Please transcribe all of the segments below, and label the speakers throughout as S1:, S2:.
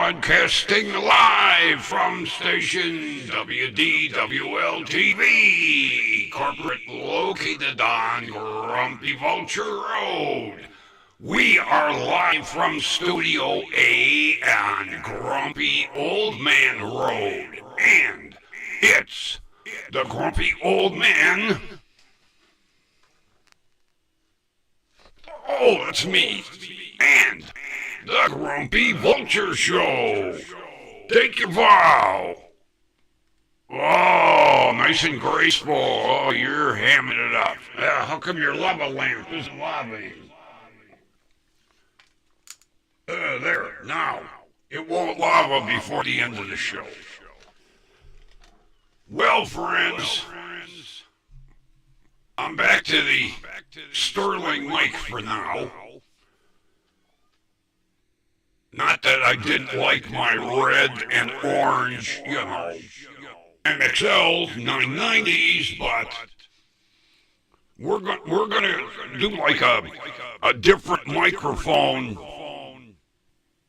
S1: Broadcasting live from station WDWL TV, corporate located on Grumpy Vulture Road. We are live from Studio A on Grumpy Old Man Road, and it's the Grumpy Old Man. Oh, that's me. And the Grumpy Vulture Show. Take your bow. Oh, nice and graceful. Oh, you're hamming it up. How come your lava lamp isn't lavaing? There. Now, it won't lava before the end of the show. Well, friends, I'm back to the Sterling mic for now. Not that I didn't like my red and orange, MXLs, 990s, but we're gonna do like a different microphone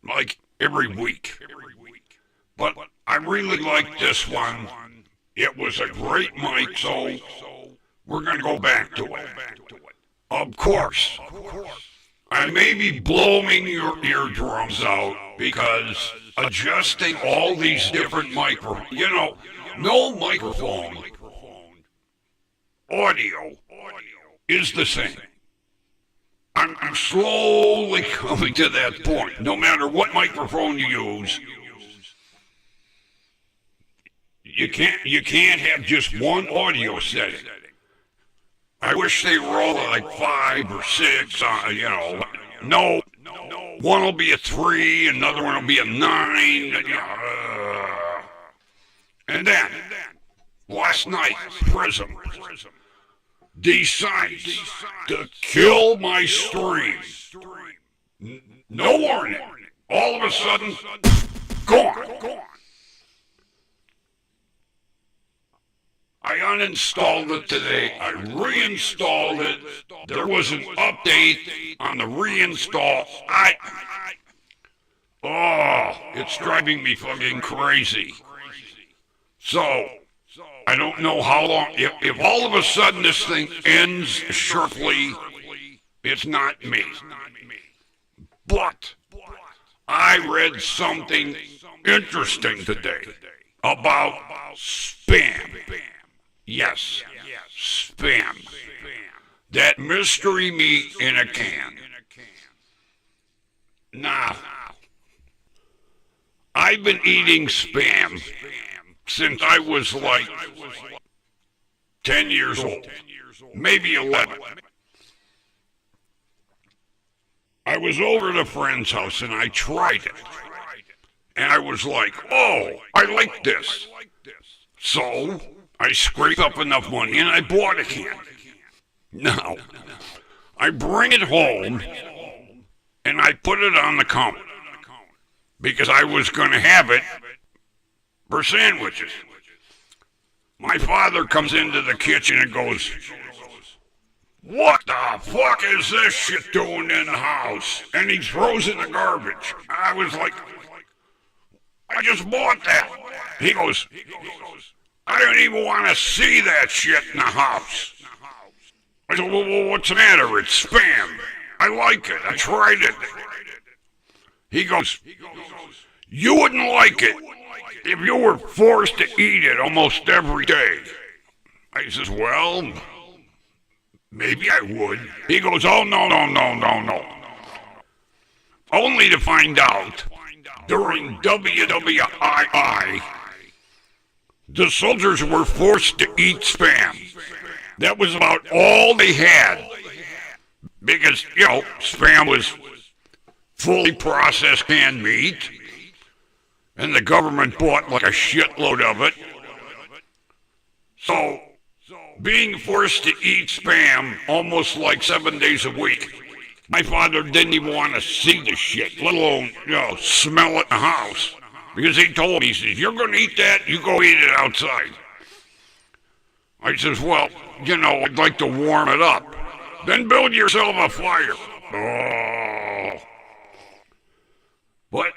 S1: like every week. But I really like this one. It was a great mic, so we're gonna go back to it. Of course. I may be blowing your eardrums out because adjusting all these different microphones, no microphone audio is the same. I'm slowly coming to that point. No matter what microphone you use, you can't have just one audio setting. I wish they were all like 5 or 6, No, one will be a 3, another one will be a 9. And then, last night, Prism decides to kill my stream. No warning. All of a sudden, gone. I uninstalled it today. I reinstalled it. There was an update on the reinstall. It's driving me fucking crazy. So, I don't know how long. If all of a sudden this thing ends sharply, it's not me. But I read something interesting today about spam. Yes, spam. That mystery meat in a can. Now, I've been eating spam since I was like 10 years old, maybe 11. I was over at a friend's house and I tried it. And I was like, oh, I like this. So I scraped up enough money and I bought a can. Now, I bring it home and I put it on the counter because I was going to have it for sandwiches. My father comes into the kitchen and goes, "What the fuck is this shit doing in the house?" And he throws it in the garbage. I was like, "I just bought that." He goes, "I don't even want to see that shit in the house." I said, well, what's the matter? It's spam. I like it. I tried it. He goes, "You wouldn't like it if you were forced to eat it almost every day." I says, well, maybe I would. He goes, "Oh, no. Only to find out, during WWII, the soldiers were forced to eat spam. That was about all they had. Because, spam was fully processed canned meat. And the government bought like a shitload of it. So, being forced to eat spam almost like 7 days a week, my father didn't even want to see the shit, let alone, smell it in the house. Because he told me, he says, "You're going to eat that, you go eat it outside." I says, well, I'd like to warm it up. Then build yourself a fire. Oh. But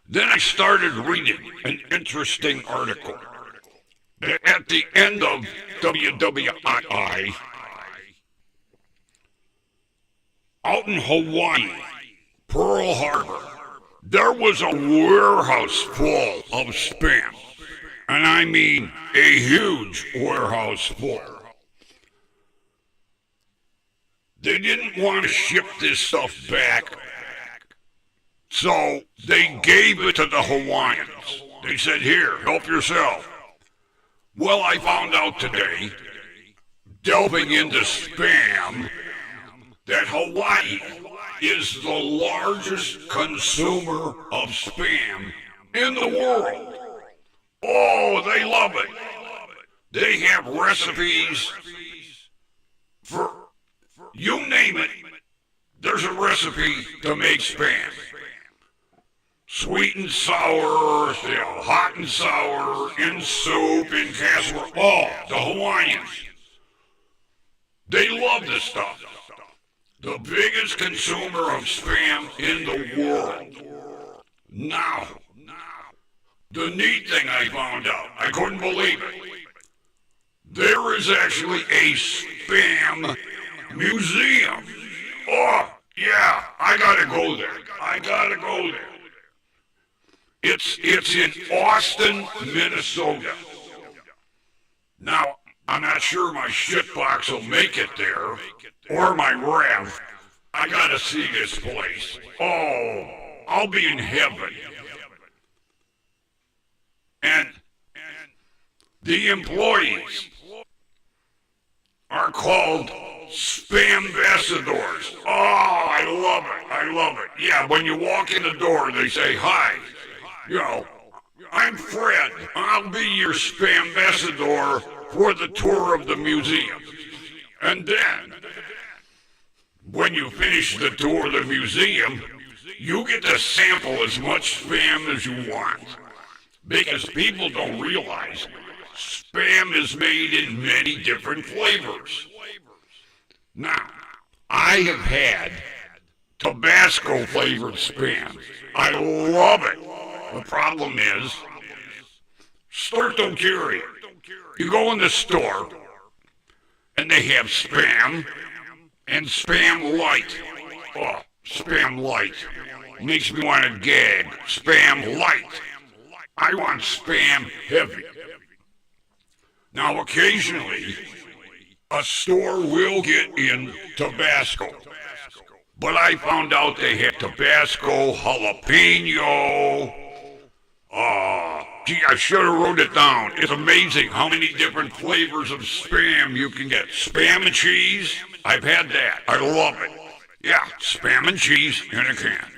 S1: Then I started reading an interesting article. At the end of WWII, out in Hawaii, Pearl Harbor, there was a warehouse full of Spam. And I mean a huge warehouse full. They didn't want to ship this stuff back, so they gave it to the Hawaiians. They said, here, help yourself. Well, I found out today, delving into Spam, that Hawaii is the largest consumer of Spam in the world. Oh, they love it. They have recipes for, you name it, there's a recipe to make Spam. Sweet and sour, hot and sour, in soup, in casserole. Oh, the Hawaiians. They love this stuff. The biggest consumer of Spam in the world. Now, the neat thing I found out, I couldn't believe it. There is actually a Spam museum. Oh, yeah, I gotta go there. I gotta go there. It's in Austin, Minnesota. Now, I'm not sure my shitbox will make it there, or my Rev. I gotta see this place. Oh, I'll be in heaven. And the employees are called Spam ambassadors. Oh, I love it. I love it. Yeah, when you walk in the door, they say, hi. You know, I'm Fred. I'll be your Spam ambassador for the tour of the museum. And then, when you finish the tour of the museum, you get to sample as much Spam as you want. Because people don't realize Spam is made in many different flavors. Now, I have had Tabasco flavored Spam. I love it. The problem is, stores don't carry it. You go in the store, and they have Spam and Spam Light. Oh, Spam Light. Makes me want to gag. Spam Light. I want Spam Heavy. Now, occasionally, a store will get in Tabasco. But I found out they had Tabasco, jalapeno. Gee, I should have wrote it down. It's amazing how many different flavors of Spam you can get. Spam and cheese, I've had that. I love it. Yeah, Spam and cheese in a can.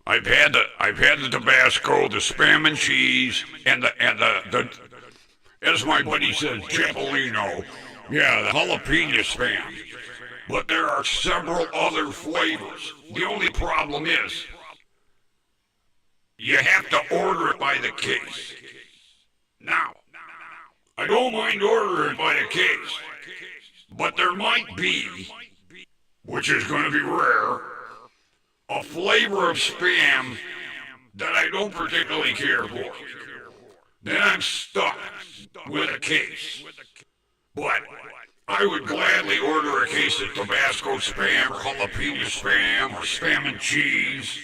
S1: I've had the Tabasco, the Spam and cheese, and the as my buddy says, Cipollino. Yeah, the jalapeno Spam. But there are several other flavors. The only problem is, you have to order it by the case. Now, I don't mind ordering it by the case, but there might be, which is going to be rare, a flavor of Spam that I don't particularly care for. Then I'm stuck with a case. But I would gladly order a case of Tabasco Spam or jalapeno Spam or Spam and cheese.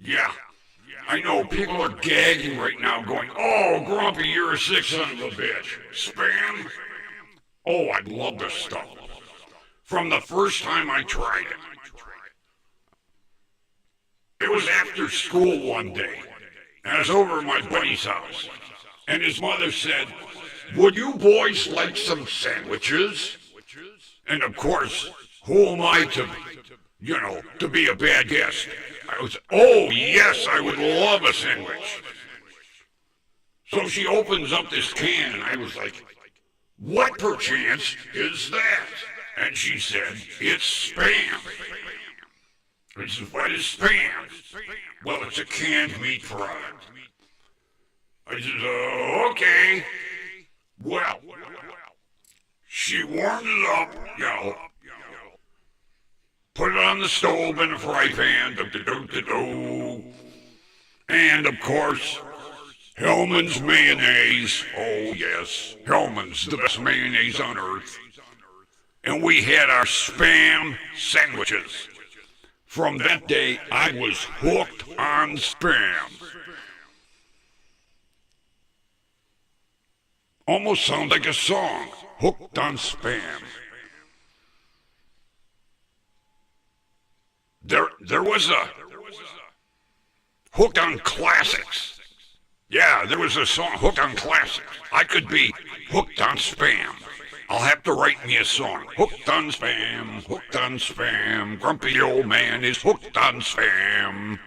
S1: Yeah. I know people are gagging right now going, oh, Grumpy, you're a sick son of a bitch. Spam? Oh, I love this stuff. From the first time I tried it. It was after school one day, and I was over at my buddy's house, and his mother said, would you boys like some sandwiches? And of course, who am I to be a bad guest? I was, oh yes, I would love a sandwich. So she opens up this can, and I was like, what perchance is that? And she said, it's Spam. I said, what is Spam? Well, it's a canned meat product. I said, okay. Well, she warmed it up, put it on the stove in a fry pan, do-do-do-do-do. And of course, Hellman's mayonnaise. Oh yes, Hellman's, the best mayonnaise on earth. And we had our Spam sandwiches. From that day, I was hooked on Spam. Almost sounds like a song, hooked on Spam. There was a hooked on classics. Yeah, there was a song, hooked on classics. I could be hooked on Spam. I'll have to write me a song. Hooked on Spam, hooked on Spam. Grumpy old man is hooked on Spam.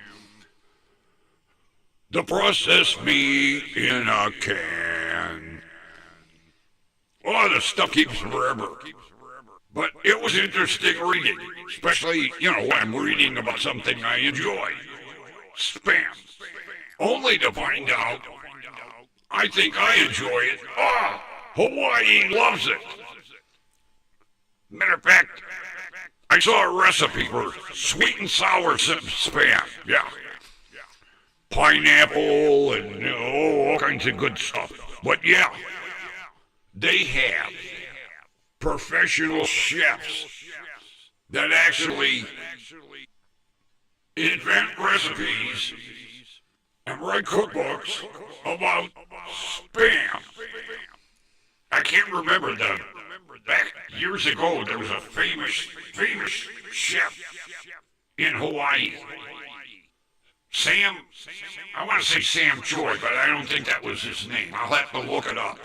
S1: The processed meat in a can. Oh, the stuff keeps forever. But it was interesting reading, especially, when I'm reading about something I enjoy. Spam. Only to find out, I think I enjoy it. Hawaii loves it. Matter of fact, I saw a recipe for sweet and sour Spam. Yeah. Pineapple and all kinds of good stuff. But yeah, they have professional chefs that actually invent recipes and write cookbooks about Spam. I can't remember back years ago there was a famous chef in Hawaii. I want to say Sam Choi, but I don't think that was his name. I'll have to look it up.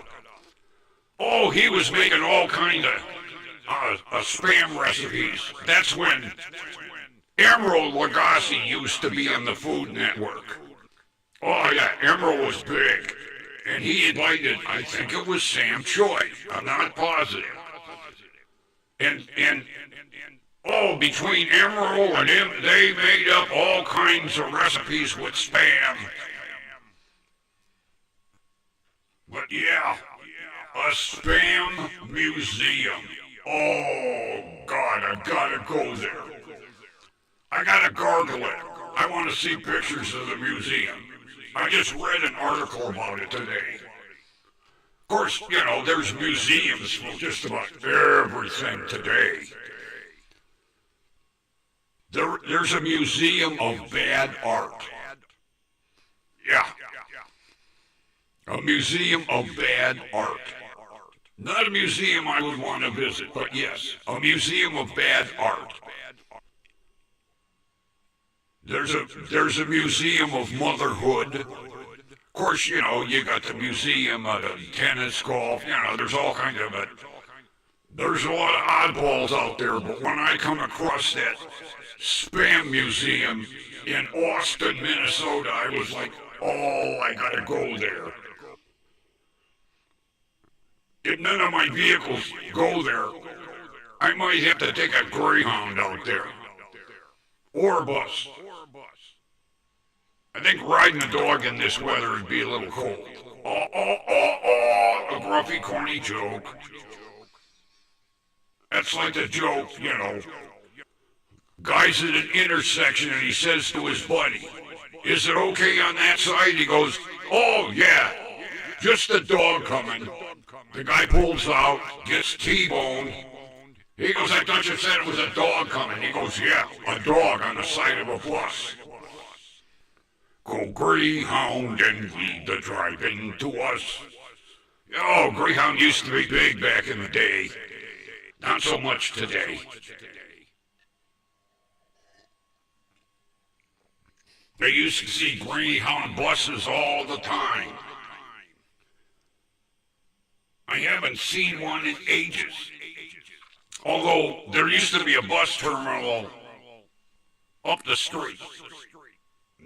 S1: Oh, he was making all kind of Spam recipes. That's when Emeril Lagasse used to be on the Food Network. Oh yeah, Emeril was big. And he invited, I think it was Sam Choi. I'm not positive. And between Emeril and him, they made up all kinds of recipes with Spam. But yeah, a Spam museum. Oh, God, I gotta go there. I gotta gargle it. I want to see pictures of the museum. I just read an article about it today. Of course, there's museums for just about everything today. There's a museum of bad art. Yeah. A museum of bad art. Not a museum I would want to visit, but yes, a museum of bad art. There's a museum of motherhood. Of course, you got the museum of tennis, golf, there's all kinds of it. There's a lot of oddballs out there, but when I come across that Spam museum in Austin, Minnesota, I was like, oh, I gotta go there. If none of my vehicles go there, I might have to take a Greyhound out there. Or a bus. I think riding a dog in this weather would be a little cold. A grumpy, corny joke. That's like the joke, Guy's at an intersection and he says to his buddy, "Is it okay on that side?" He goes, "Oh, yeah, just a dog coming." The guy pulls out, gets T-boned. He goes, "I thought you said it was a dog coming." He goes, "Yeah, a dog on the side of a bus." Go Greyhound and lead the driving to us. Oh, Greyhound used to be big back in the day. Not so much today. They used to see Greyhound buses all the time. I haven't seen one in ages. Although there used to be a bus terminal up the street.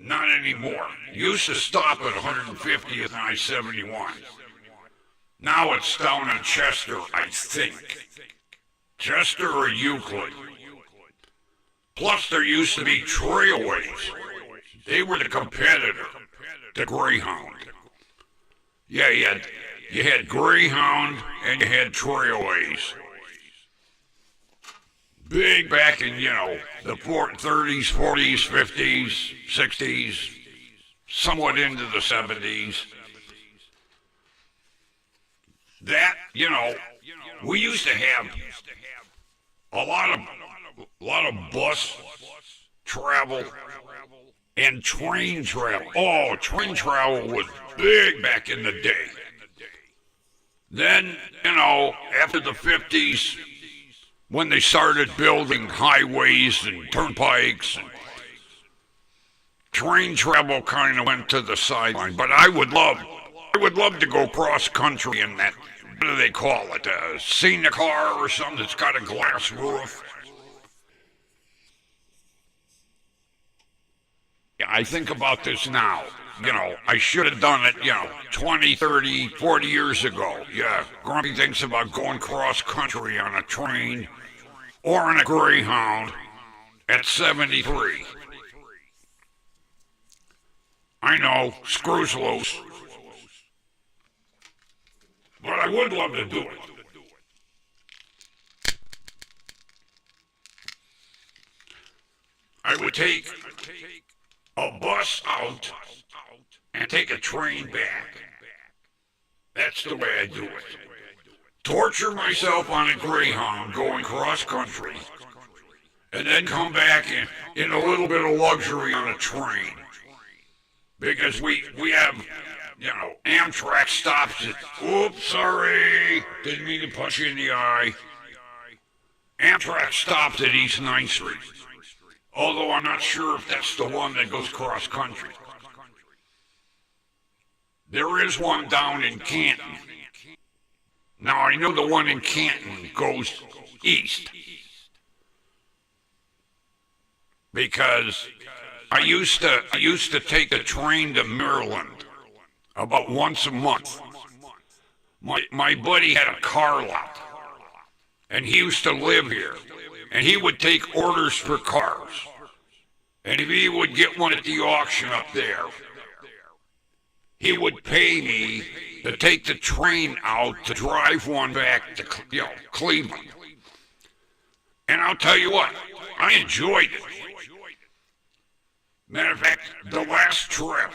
S1: Not anymore. Used to stop at 150th and I-71. Now it's down in Chester, I think. Chester or Euclid. Plus there used to be Trailways. They were the competitor to Greyhound. Yeah, you had Greyhound and you had Trailways. big back in, the 30s, 40s, 50s, 60s, somewhat into the 70s. That, we used to have a lot of bus travel and train travel. Oh, train travel was big back in the day. Then, after the 50s, when they started building highways and turnpikes, and train travel kind of went to the sideline. But I would love to go cross country in that, what do they call it, a scenic car or something that's got a glass roof. Yeah, I think about this now. I should have done it, 20, 30, 40 years ago. Yeah, Grumpy thinks about going cross country on a train or on a Greyhound at 73. I know, screws loose. But I would love to do it. I would take a bus out and take a train back. That's the way I do it. Torture myself on a Greyhound going cross country, and then come back in a little bit of luxury on a train. Because we have, Amtrak stops at, oops, sorry, didn't mean to punch you in the eye. Amtrak stops at East 9th Street. Although I'm not sure if that's the one that goes cross country. There is one down in Canton. Now I know the one in Canton goes east. Because I used to take the train to Maryland about once a month. My buddy had a car lot, and he used to live here, and he would take orders for cars. And if he would get one at the auction up there, he would pay me to take the train out to drive one back to Cleveland. And I'll tell you what, I enjoyed it. Matter of fact, the last trip,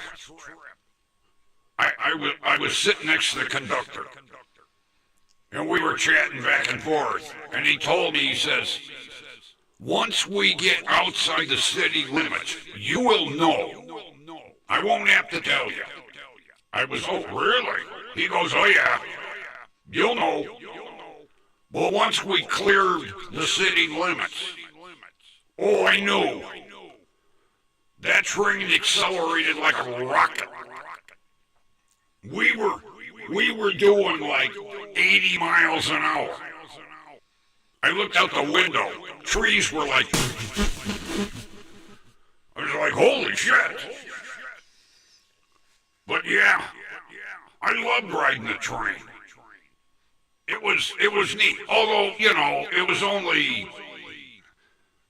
S1: I was sitting next to the conductor, and we were chatting back and forth, and he told me, he says, once we get outside the city limits, you will know. I won't have to tell you. I was, oh, really? He goes, oh, yeah, you'll know. Well, once we cleared the city limits, oh, I knew. That train accelerated like a rocket. We were doing like 80 miles an hour. I looked out the window. Trees were like, I was like, holy shit. But yeah, I loved riding the train. It was neat. Although, it was only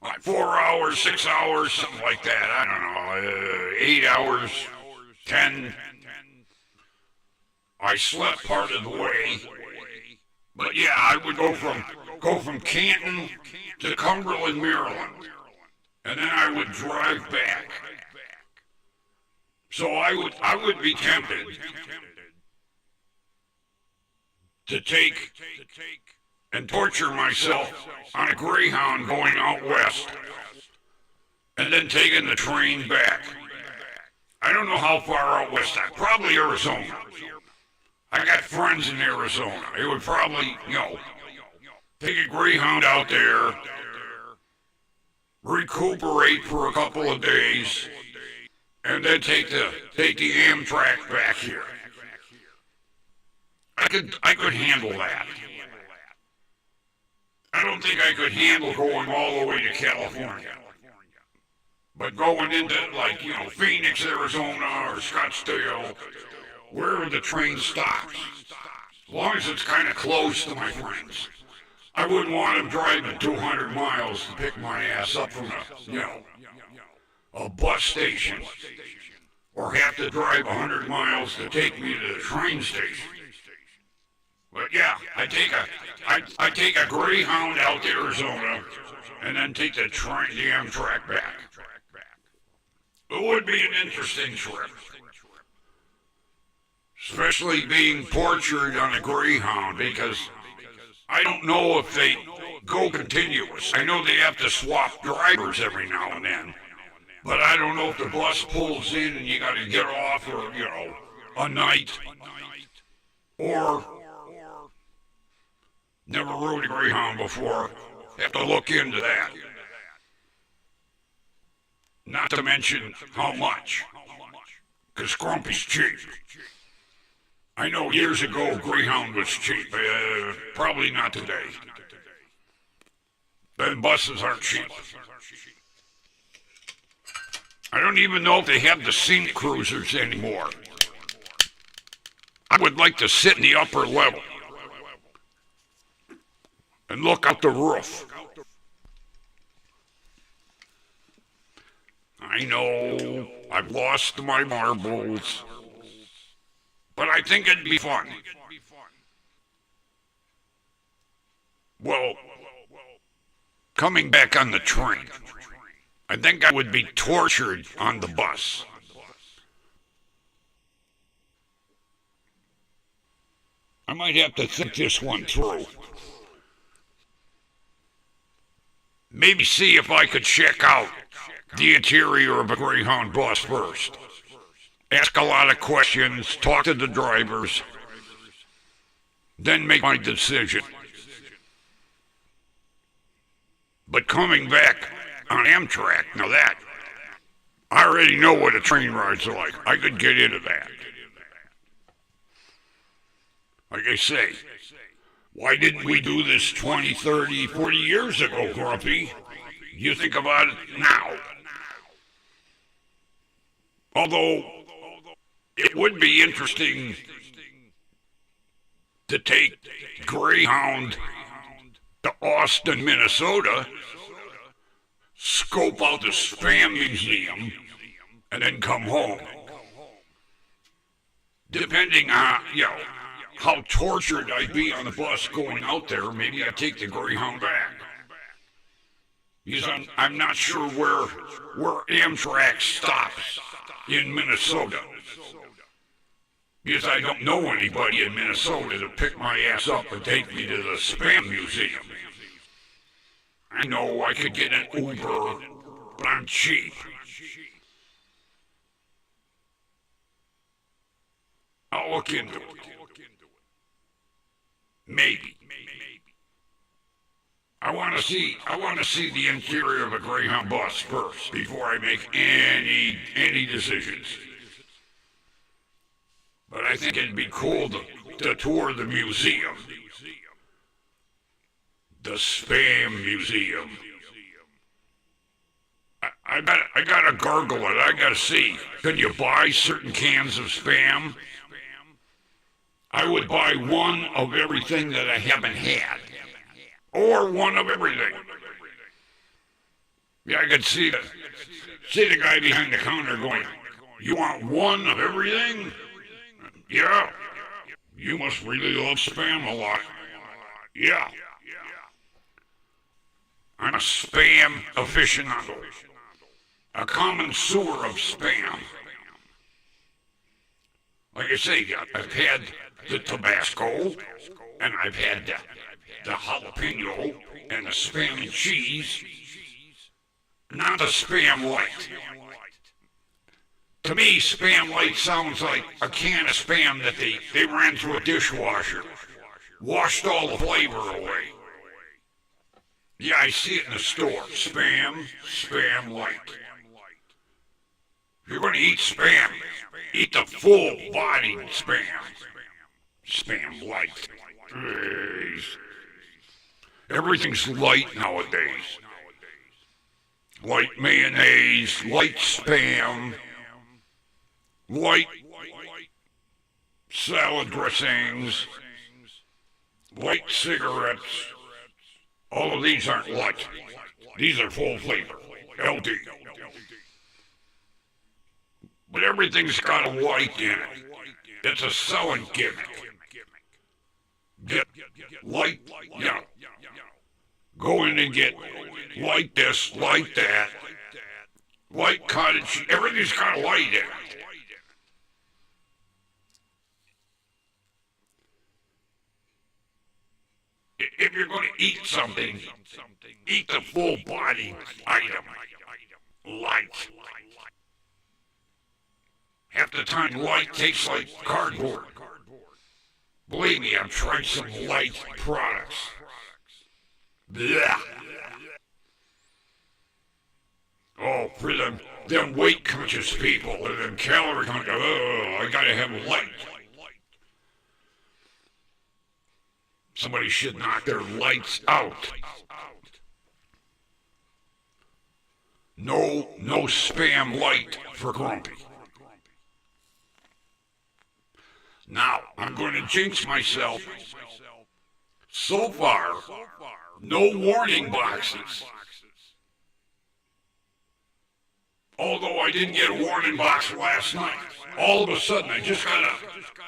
S1: like 4 hours, 6 hours, something like that. I don't know, 8 hours, 10. I slept part of the way. But yeah, I would go from Canton to Cumberland, Maryland. And then I would drive back. So I would be tempted to take and torture myself on a Greyhound going out west and then taking the train back. I don't know how far out west, probably Arizona. I got friends in Arizona. It would probably, take a Greyhound out there, recuperate for a couple of days, and then take the Amtrak back here. I could handle that. I don't think I could handle going all the way to California. But going into, Phoenix, Arizona, or Scottsdale, wherever the train stops, as long as it's kind of close to my friends. I wouldn't want them driving 200 miles to pick my ass up from a bus station, or have to drive 100 miles to take me to the train station. But yeah, I take a Greyhound out to Arizona, and then take the Amtrak back. It would be an interesting trip. Especially being tortured on a Greyhound, because I don't know if they go continuous. I know they have to swap drivers every now and then, but I don't know if the bus pulls in and you got to get off, or, a night, or never rode a Greyhound before. Have to look into that. Not to mention how much, because Grumpy's cheap. I know years ago Greyhound was cheap, probably not today. Then buses aren't cheap. I don't even know if they have the scenic cruisers anymore. I would like to sit in the upper level and look out the roof. I know I've lost my marbles, but I think it'd be fun. Well, coming back on the train, I think I would be tortured on the bus. I might have to think this one through. Maybe see if I could check out the interior of a Greyhound bus first. Ask a lot of questions, talk to the drivers, then make my decision. But coming back on Amtrak, now that, I already know what a train ride's like. I could get into that. Like I say, why didn't we do this 20, 30, 40 years ago, Grumpy? You think about it now. Although, it would be interesting to take Greyhound to Austin, Minnesota, scope out the Spam Museum, and then come home. Depending on, how tortured I'd be on the bus going out there, maybe I'd take the Greyhound back. Because I'm not sure where Amtrak stops in Minnesota. Because I don't know anybody in Minnesota to pick my ass up and take me to the Spam Museum. I know I could get an Uber, but I'm cheap. I'll look into it. Maybe. I want to see the interior of a Greyhound bus first before I make any decisions. But I think it'd be cool to tour the museum. The Spam Museum. I gotta gargle it. I gotta see. Can you buy certain cans of Spam? I would buy one of everything that I haven't had. Or one of everything. Yeah, I could see the guy behind the counter going, "You want one of everything?" "Yeah." "You must really love Spam a lot." "Yeah. I'm a Spam aficionado. A connoisseur of Spam." Like I say, I've had the Tabasco, and I've had the jalapeno, and the Spam and cheese. Not the Spam Light. To me, Spam Light sounds like a can of Spam that they ran through a dishwasher. Washed all the flavor away. Yeah, I see it in the store. Spam Light. If you're going to eat Spam, eat the full-bodied Spam. Spam Light. Everything's light nowadays. Light mayonnaise, light Spam, light salad dressings, light cigarettes. All of these aren't light. These are full flavor. LD. But everything's got a light in it. It's a selling gimmick. Get light, go in and get like this, like that, like cottage, everything's got a light in it. If you're going to eat something, eat the full body item. Light. Half the time, light tastes like cardboard. Believe me, I've tried some light products. Blah. Oh, for them weight-conscious people and them calorie-conscious, oh, I gotta have light. Somebody should knock their lights out. No spam light for Grumpy. Now, I'm going to jinx myself. So far, no warning boxes. Although I didn't get a warning box last night. All of a sudden, I just got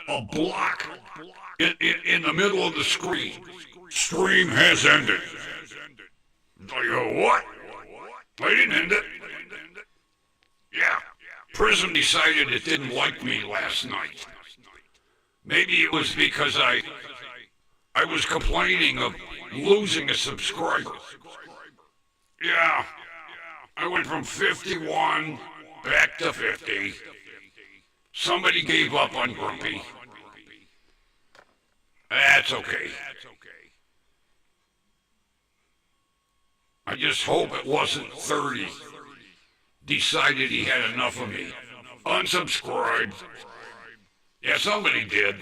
S1: a block in the middle of the screen. Stream has ended. I go, what? I didn't end it. Yeah. Prism decided it didn't like me last night. Maybe it was because I was complaining of losing a subscriber. Yeah. I went from 51 back to 50. Somebody gave up on Grumpy. That's okay. I just hope it wasn't 30. Decided he had enough of me. Unsubscribed. Yeah, somebody did.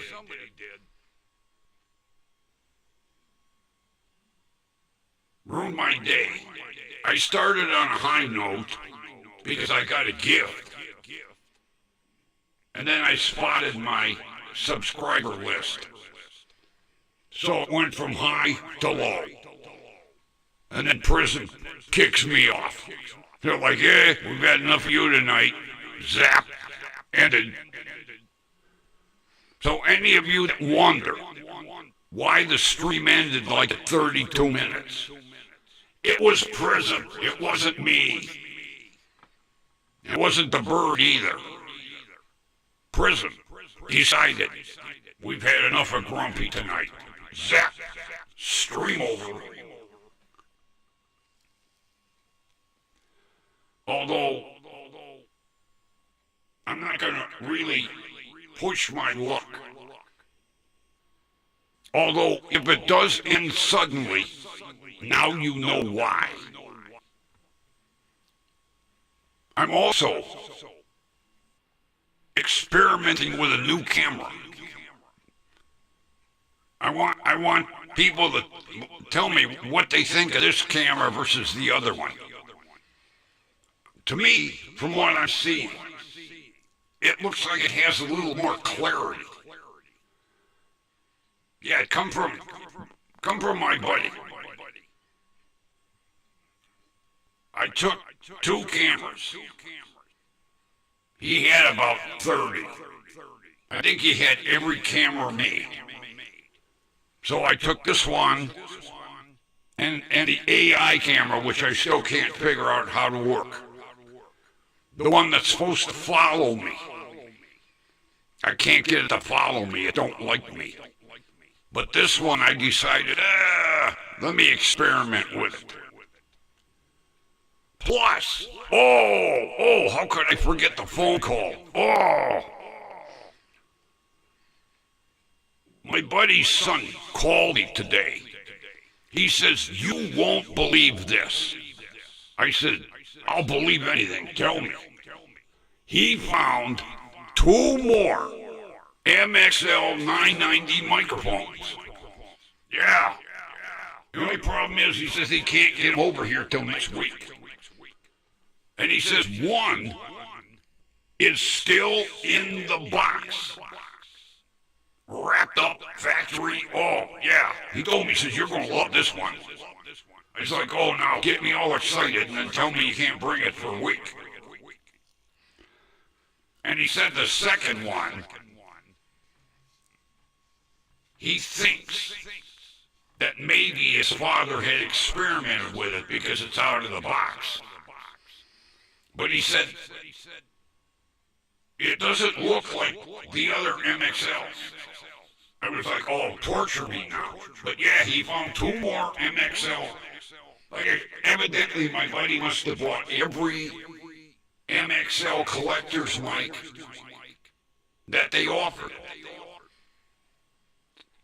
S1: Ruined my day. I started on a high note because I got a gift. And then I spotted my subscriber list. So it went from high to low. And then Prison kicks me off. They're like, yeah, we've had enough of you tonight. Zap. Ended. So any of you that wonder why the stream ended like at 32 minutes, it was Prison. It wasn't me. It wasn't the bird either. Prison decided we've had enough of Grumpy tonight. Zap. Stream over. Although I'm not going to really push my luck. Although if it does end suddenly, now you know why. I'm also experimenting with a new camera. I want people to tell me what they think of this camera versus the other one. To me, from what I'm seeing, it looks like it has a little more clarity. Yeah, come from my buddy. I took 2 cameras. He had about 30. I think he had every camera made. So I took this one and the AI camera, which I still can't figure out how to work. The one that's supposed to follow me. I can't get it to follow me. It don't like me. But this one I decided, let me experiment with it. Plus, how could I forget the phone call? My buddy's son called me today. He says, you won't believe this. I said, I'll believe anything. Tell me. He found 2 more MXL 990 microphones. Yeah. The only problem is he says he can't get them over here till next week. And he says one is still in the box. Wrapped up factory. Oh, yeah. He told me, he says, you're going to love this one. I was like, oh, now get me all excited and then tell me you can't bring it for a week. And he said the second one, he thinks that maybe his father had experimented with it because it's out of the box. But he said, it doesn't look like the other MXLs. I was like, oh, torture me now. But yeah, he found two more MXL. Like, evidently my buddy must have bought every MXL collector's mic that they offered.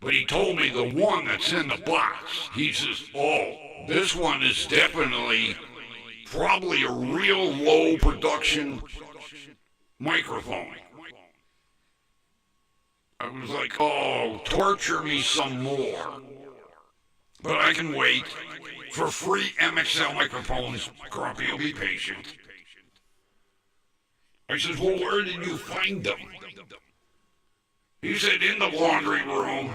S1: But he told me the one that's in the box, he says, oh, this one is definitely probably a real low production microphone. I was like, oh, torture me some more. But I can wait. For free MXL microphones, Grumpy will be patient. I said, well, where did you find them? He said, in the laundry room.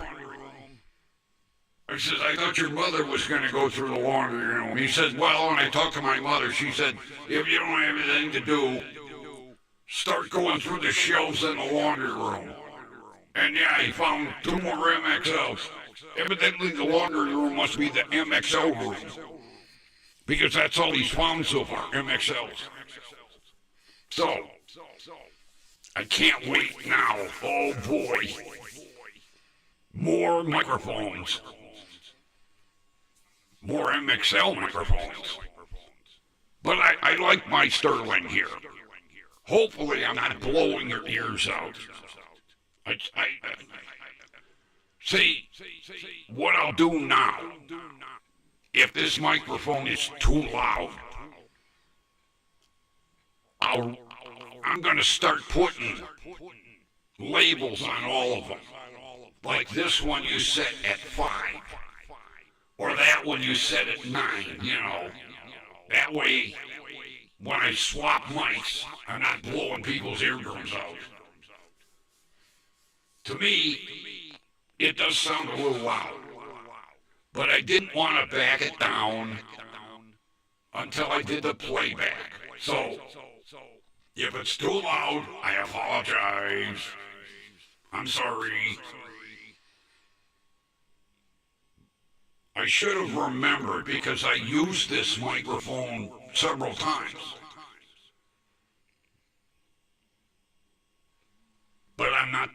S1: I said, I thought your mother was going to go through the laundry room. He said, well, when I talked to my mother, she said, if you don't have anything to do, start going through the shelves in the laundry room. And yeah, he found two more MXLs. Evidently, the laundry room must be the MXL room. Because that's all he's found so far, MXLs. So, I can't wait now. Oh boy. More microphones. More MXL microphones. But I like my Sterling here. Hopefully I'm not blowing your ears out. See, what I'll do now, if this microphone is too loud, I'm going to start putting labels on all of them. Like this one you set at 5. Or that one you set at 9, you know. That way, when I swap mics, I'm not blowing people's eardrums out. To me, it does sound a little loud. But I didn't want to back it down until I did the playback. So, if it's too loud, I apologize. I'm sorry. I should have remembered because I used this microphone several times. But I'm not,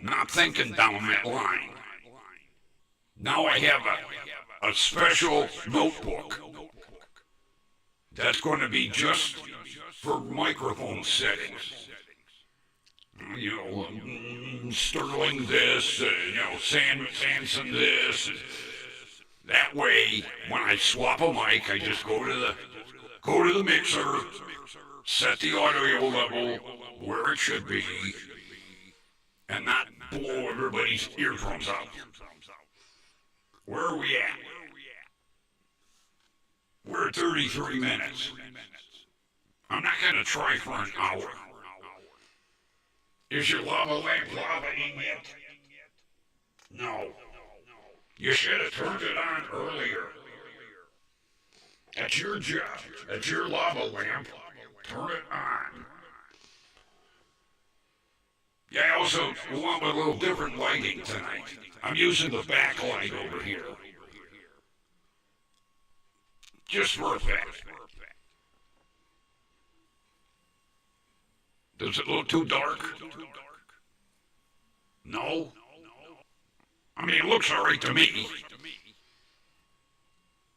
S1: not thinking down that line. Now I have a special notebook that's going to be just for microphone settings. Sterling this, Samson this. That way, when I swap a mic, I just go to the mixer, set the audio level where it should be, and not blow everybody's eardrums out. Where are we at? We're at 33 minutes. I'm not going to try for an hour. Is your lava lamp lavaing yet? No. You should have turned it on earlier. That's your job. That's your lava lamp. Turn it on. Yeah, I also want a little different lighting tonight. I'm using the backlight over here. Just for effect. Does it look too dark? No? I mean, it looks all right to me.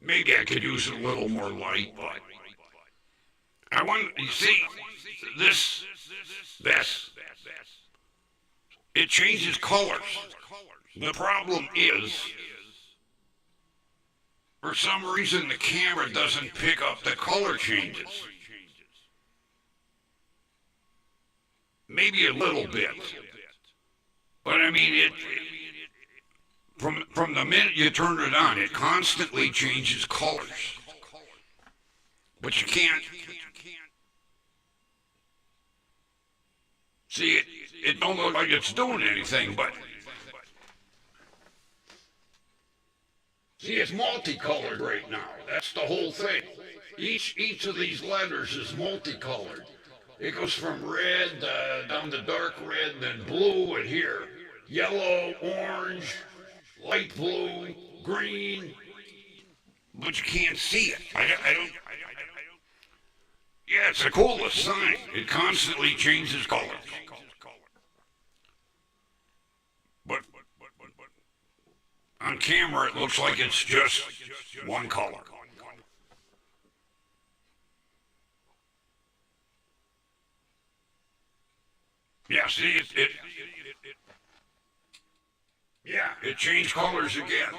S1: Maybe I could use a little more light, but I want, you see, this, it changes colors. The problem is, for some reason, the camera doesn't pick up the color changes. Maybe a little bit. But I mean, from the minute you turn it on, it constantly changes colors. But you can't see it. It don't look like it's doing anything, but see, it's multicolored right now. That's the whole thing. Each of these letters is multicolored. It goes from red down to dark red, then blue, and here yellow, orange, light blue, green, but you can't see it. I don't. Yeah, it's the coolest sign. It constantly changes colors. But on camera, it looks like it's just one color. Yeah, see, it changed colors again.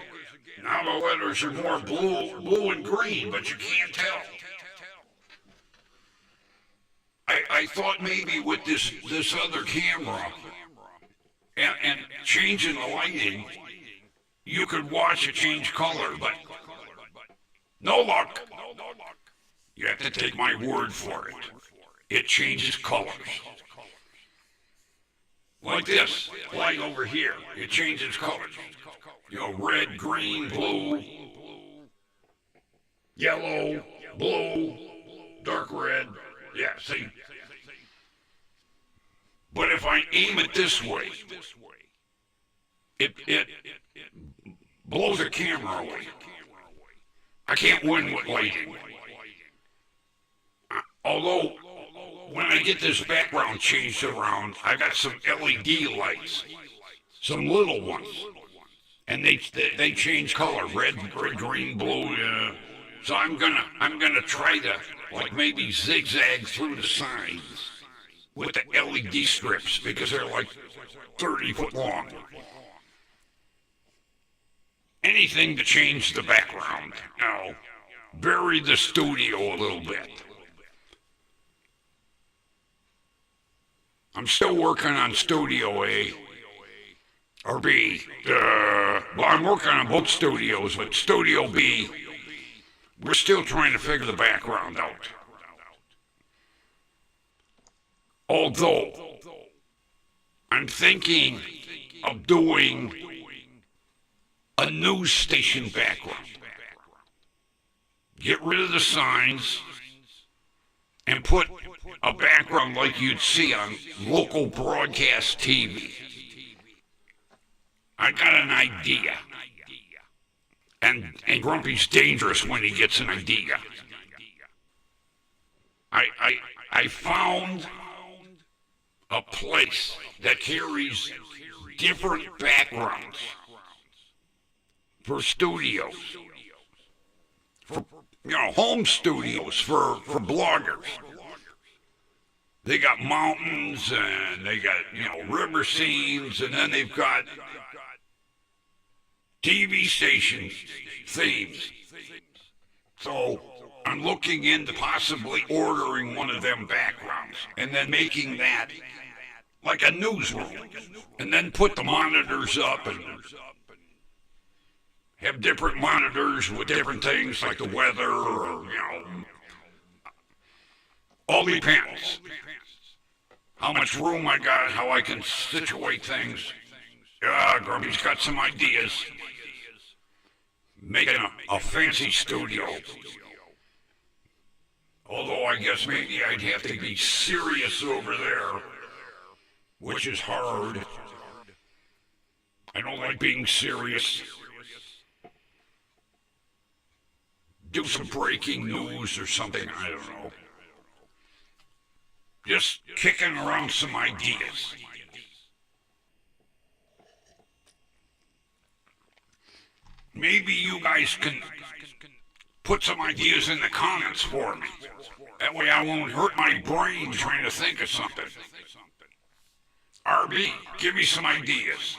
S1: Now the letters are more blue and green, but you can't tell. I thought maybe with this other camera and changing the lighting, you could watch it change color, but no luck. You have to take my word for it. It changes colors. Like this light over here, it changes colors. You know, red, green, blue, yellow, blue, dark red. Yeah, see? But if I aim it this way, it blows the camera away. I can't win with lighting. Although, when I get this background changed around, I got some LED lights, some little ones, and they change color, red, green, blue. So I'm gonna try to like maybe zigzag through the signs with the LED strips because they're like 30 foot long. Anything to change the background. Now, vary the studio a little bit. I'm still working on Studio A or B. Well, I'm working on both studios, but Studio B, we're still trying to figure the background out. Although, I'm thinking of doing a news station background. Get rid of the signs and put a background like you'd see on local broadcast TV. I got an idea. And Grumpy's dangerous when he gets an idea. I found a place that carries different backgrounds for studios. For, home studios for bloggers. They got mountains and they got, river scenes, and then they've got TV station themes. So I'm looking into possibly ordering one of them backgrounds and then making that like a newsroom, and then put the monitors up and have different monitors with different things like the weather or, all depends. How much room I got, how I can situate things. Grumpy's got some ideas. Making a fancy studio. Although I guess maybe I'd have to be serious over there, which is hard. I don't like being serious. Do some breaking news or something, I don't know. Just kicking around some ideas. Maybe you guys can put some ideas in the comments for me. That way I won't hurt my brain trying to think of something. RB, give me some ideas.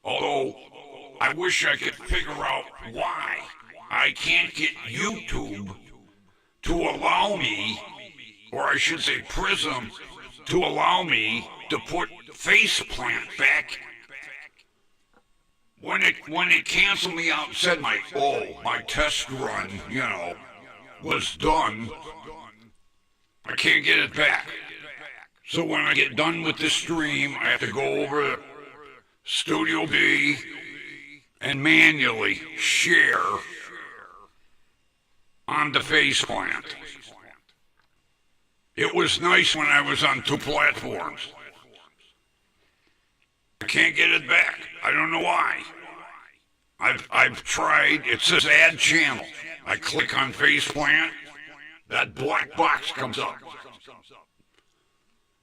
S1: Although, I wish I could figure out why I can't get YouTube to allow me, or I should say Prism, to allow me to put faceplant back. When it canceled me out and said my test run, was done, I can't get it back. So when I get done with this stream, I have to go over to Studio B and manually share on the faceplant. It was nice when I was on two platforms. I can't get it back. I don't know why. I've tried. It says add channel. I click on faceplant. That black box comes up.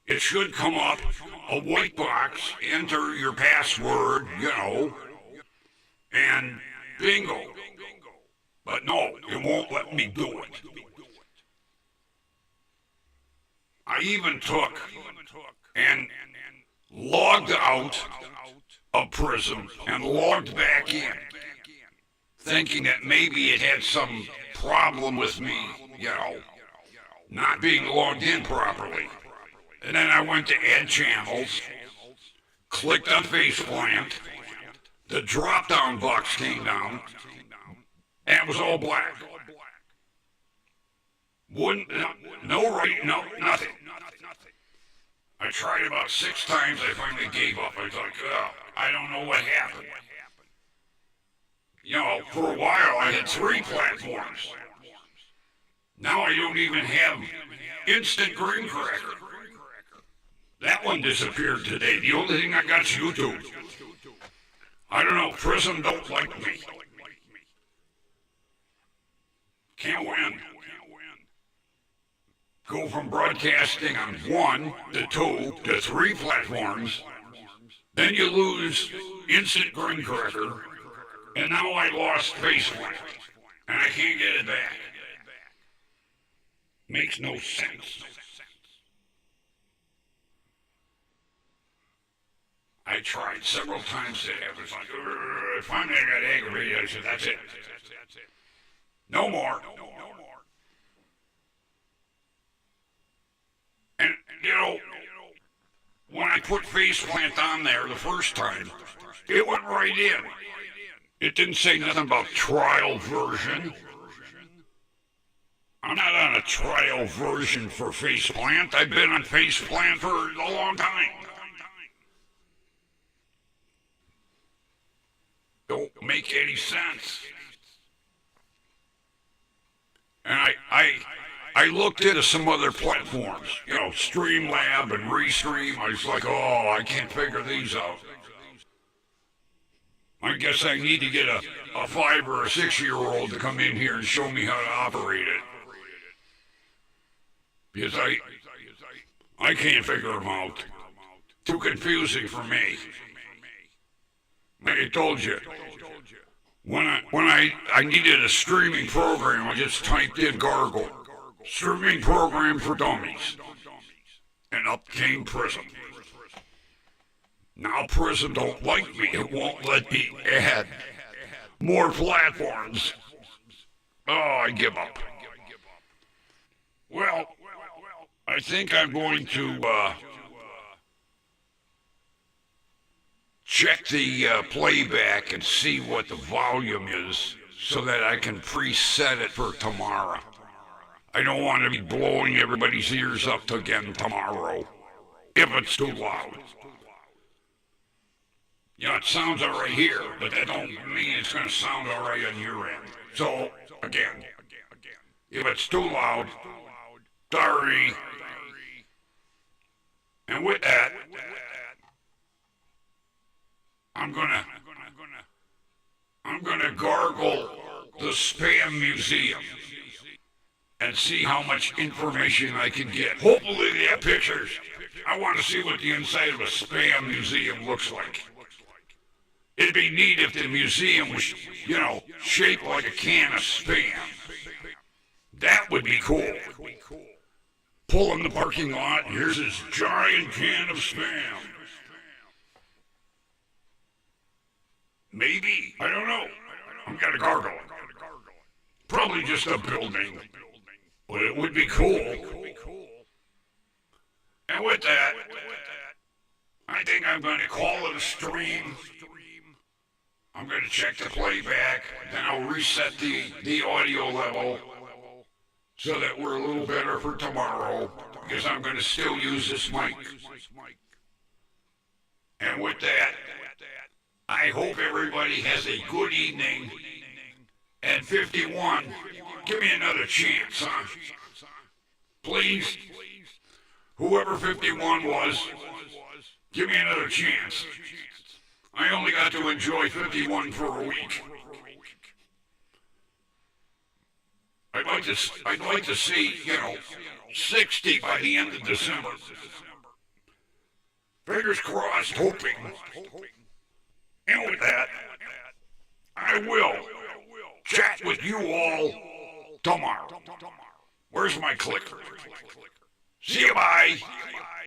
S1: It should come up a white box. Enter your password, and bingo. But no, it won't let me do it. I even took and logged out of Prism and logged back in, thinking that maybe it had some problem with me, not being logged in properly. And then I went to add channels, clicked on faceplant, the drop-down box came down, and it was all black. Nothing. I tried about 6 times, I finally gave up. I was like, I don't know what happened. For a while I had 3 platforms. Now I don't even have instant green cracker. That one disappeared today. The only thing I got is YouTube. I don't know, Prism don't like me. Can't win. Go from broadcasting on 1 to 2 to 3 platforms, then you lose instant green cracker, and now I lost faceplant, and I can't get it back. Makes no sense. I tried several times today. I was like, finally I got aggravated. I said, that's it. No more. And, when I put faceplant on there the first time, it went right in. It didn't say nothing about trial version. I'm not on a trial version for faceplant. I've been on faceplant for a long time. Don't make any sense. And I looked into some other platforms, Streamlab and Restream. I was like, I can't figure these out. I guess I need to get a 5 or a 6-year-old to come in here and show me how to operate it. Because I can't figure them out. Too confusing for me. Like I told you, when I needed a streaming program, I just typed in Gargle. Streaming program for dummies. And up came Prism. Now Prism don't like me. It won't let me add more platforms. I give up. Well, I think I'm going to check the playback and see what the volume is so that I can preset it for tomorrow. I don't want to be blowing everybody's ears up again tomorrow if it's too loud. It sounds all right here, but that don't mean it's going to sound all right on your end. So, again, if it's too loud, sorry. And with that, I'm gonna gargle the Spam Museum and see how much information I can get. Hopefully they have pictures. I want to see what the inside of a Spam Museum looks like. It'd be neat if the museum was, shaped like a can of Spam. That would be cool. Pull in the parking lot, and here's this giant can of Spam. Maybe. I don't know. I'm gonna gargle it. Probably just a building. But it would be cool. And with that, I think I'm going to call it a stream. I'm going to check the playback. Then I'll reset the audio level so that we're a little better for tomorrow. Because I'm going to still use this mic. And with that, I hope everybody has a good evening. And 51, give me another chance, huh? Please. Whoever 51 was, give me another chance. I only got to enjoy 51 for a week. I'd like to see, 60 by the end of December. Fingers crossed, hoping. And with that, I will chat with you all tomorrow. Where's my clicker? See you, bye.